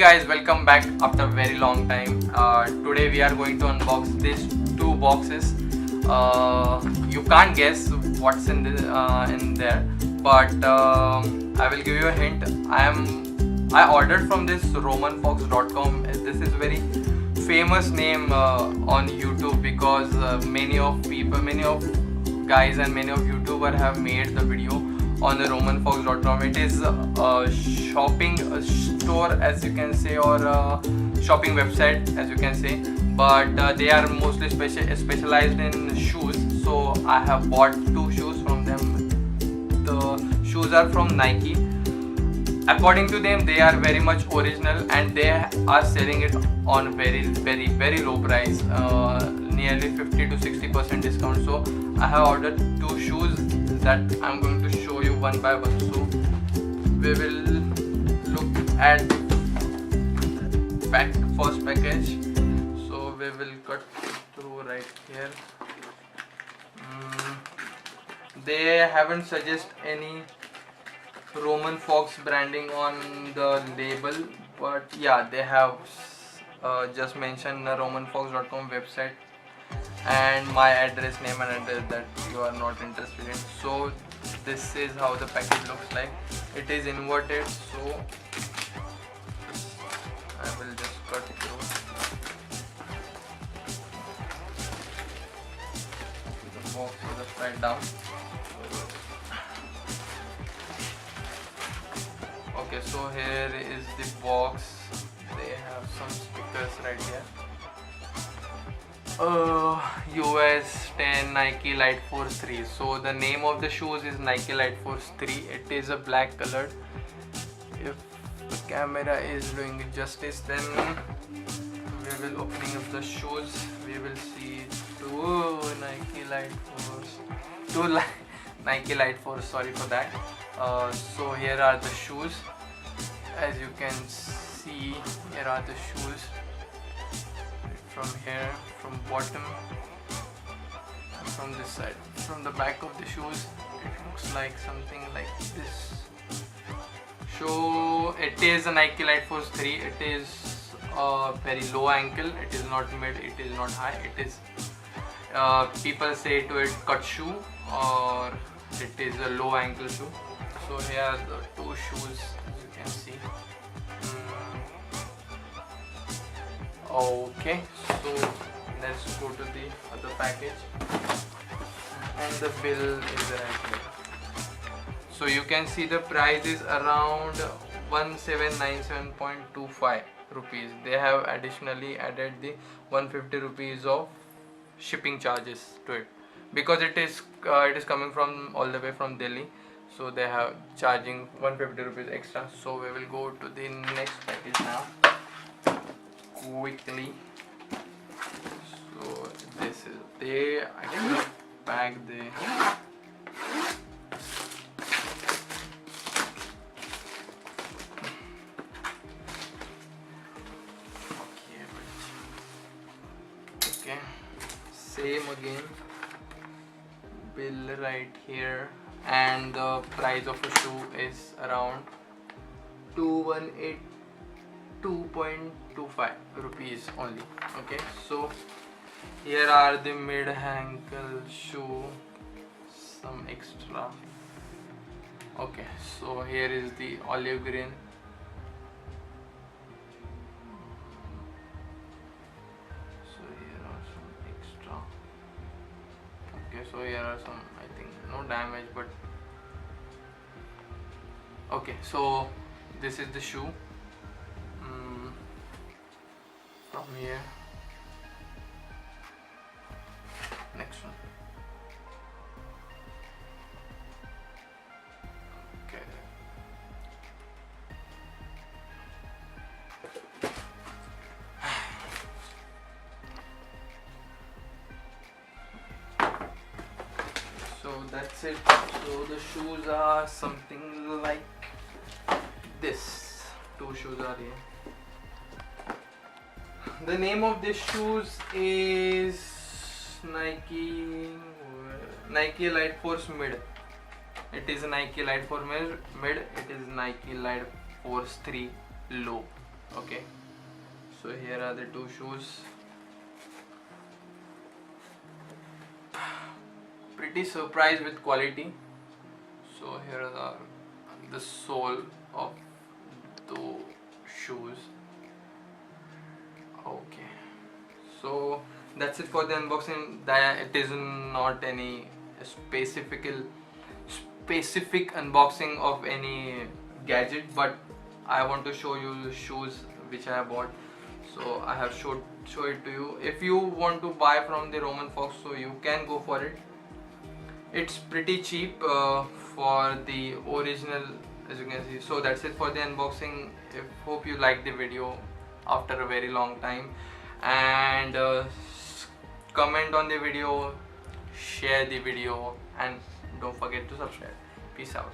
guys, welcome back after a very long time. Today we are going to unbox these two boxes. You can't guess what's in there, but I will give you a hint. I ordered from this romanfox.com. This is very famous name on YouTube because many of guys and many of YouTubers have made the video on the romanfox.com. It is a shopping store, as you can say, or a shopping website, as you can say, but they are mostly specialized in shoes. So I have bought two shoes from them. The shoes are from Nike. According to them, they are very much original and they are selling it on very low price, nearly 50 to 60% discount. So I have ordered two shoes that I'm going to show you one by one. So we will look at first package. So we will cut through right here. They haven't suggest any Roman Fox branding on the label, but yeah, they have just mentioned the romanfox.com website and my address, name and address that you are not interested in. So this is how the package looks like. It is inverted, so I will just cut through. The box is upside down. Okay, so here is the box. They have some stickers right here. US 10 Nike Liteforce 3. So the name of the shoes is Nike Liteforce 3. It is a black colored. If the camera is doing it justice, then we will opening up the shoes. We will see two Nike Liteforce. Sorry for that. So here are the shoes. As you can see, here are the shoes. From here, from bottom, and from this side. From the back of the shoes, it looks like something like this. So it is a Nike Liteforce 3. It is a very low ankle. It is not mid. It is not high. It is people say to it cut shoe, or it is a low ankle shoe. So here are the two shoes, as you can see. Okay, so let's go to the other package, and the bill is right here. So you can see the price is around 1797.25 rupees. They have additionally added the 150 rupees of shipping charges to it because it is coming from all the way from Delhi. So they have charging 150 rupees extra. So we will go to the next package now quickly. So this is, they actually pack the okay, same again, bill right here, and the price of a shoe is around 218.25 rupees only. Okay, so here are the mid ankle shoe, some extra. Okay, so here is the olive green. So here are some extra. Okay, so here are some, I think no damage, but okay, so this is the shoe. From here, next one. Okay, so that's it. So the shoes are something like this. Two shoes are here. The name of these shoes is Nike Liteforce Mid. It is Nike Liteforce Mid. It is Nike Liteforce 3 Low. Okay, so here are the two shoes. Pretty surprised with quality. So here are the sole of the shoes. Okay, so that's it for the unboxing. That it is not any specific unboxing of any gadget, but I want to show you the shoes which I have bought. So I have show it to you. If you want to buy from the Roman Fox, so you can go for it. It's pretty cheap for the original, as you can see. So that's it for the unboxing. Hope you liked the video after a very long time, and comment on the video, share the video, and don't forget to subscribe. Peace out.